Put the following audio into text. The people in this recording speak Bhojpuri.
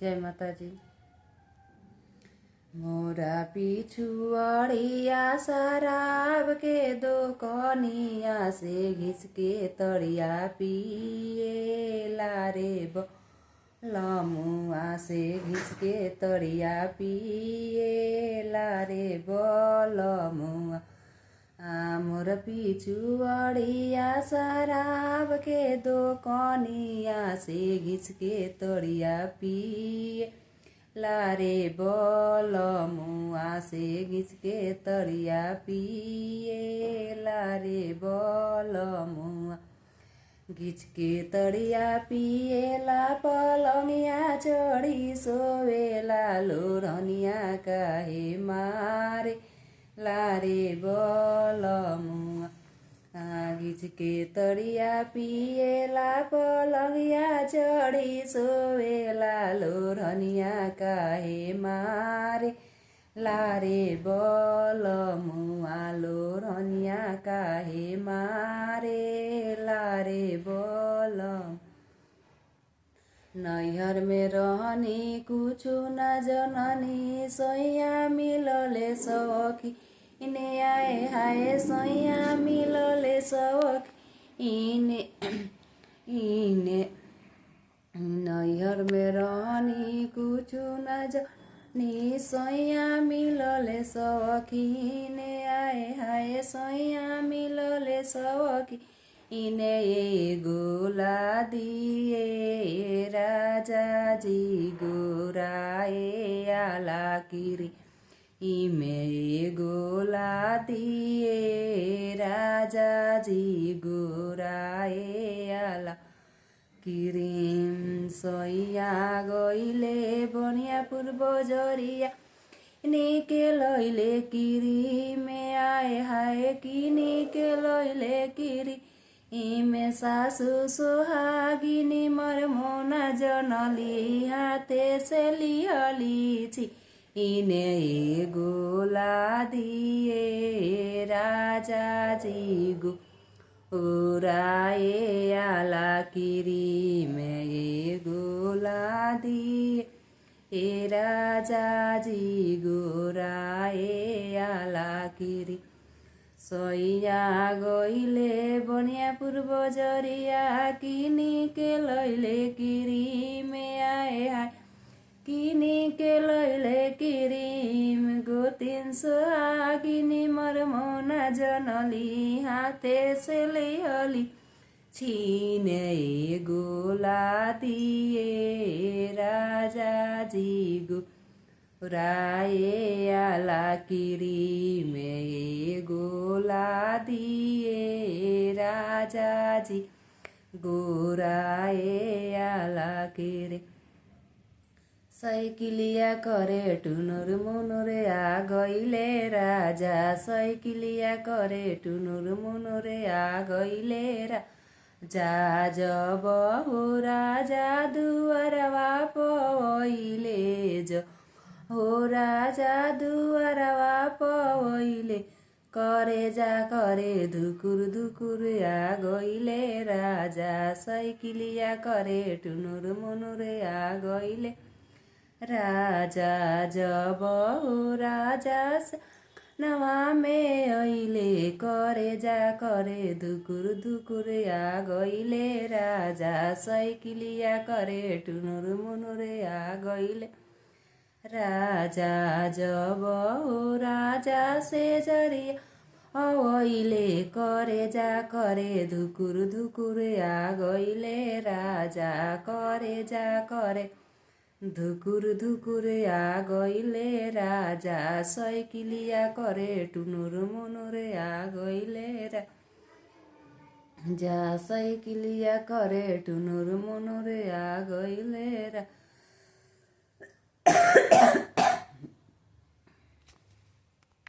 जय माता जी। मोरा पिछुआड़िया शराब के दो कनिया से घिस के तड़िया पिए लारे बलमुआ से घिस के तड़िया पिए लारे बलमुआ। मोर पिछुआड़िया शराब के दो कनिया से घिस के तड़िया पिए लारे बलमुआ से घिस के तड़िया पिए लारे बलमुआ। घिच के तड़िया पिएला पलंगिया चढ़ी सोवेला लोरनिया काहे मारे लारे बलमुआ। घिच के तड़िया पिएला पलंगिया चढ़ी सोवेला लोरनिया काहे मारे लारे बलमुआ। लोरनिया काहे मारे लारे बलम। नैहर में रहनी कुछु न जननी सैया मिलले सखी इने आए हाय सैया मिलले सखी इने नैहर में रहनी कुछु न जननी सैया मिलले सखी इने आए हाय सैया मिलले सखी इने गोला दिए राजा जी गोराए आला किरी इमे गोला दिए राजा जी गोराए आला किरीम सैया गइले बनियापुर बजरिया निके लैले किरी में आए हाय कि निके लैले किरी इमे सासु सोहागिनी मरमोना जनली हाथे से लिहली छी इने गोला दिए राजा जी गोराए आला किरी में गोला दिए राजा जी गोराए आला किरी। सैया गइले बनियापुर बजरिया किनी के लैले किरी में आए हाय किनी के लैले किरीम गोतिन सोहागिनी मरमोना जनली हाथे से लिहली छीने गोला दिए राजा जी गोराए आला किरी में गोला दिए राजा जी गोराए आला किरी। साइकिलिया करे टुनुर मुनुर आ गइले राजा साइकिलिया करे टुनुर मुनुर आ गइले राजा जब हो राजा दुआरवा पहिले हो राजा दुआरवा पहिले करे धुकुर धुकुर आ गइले राजा साइकिलिया करे टुनुर मुनुर आ गइले राजा जब हो राजा नवा में अइले करे धुकुर धुकुर आ गइले राजा साइकिलिया करे टुनुर मुनुर आ गइले राजा जब हो राजा से जरिया अइले करे धुकुर धुकुर आ गइले राजा करे धुकुर धुकुर आ गइले राजा साइकिलिया करे टुनुर मुनुर आ गइले राजा साइकिलिया करे टुनुर मुनुर आ गइले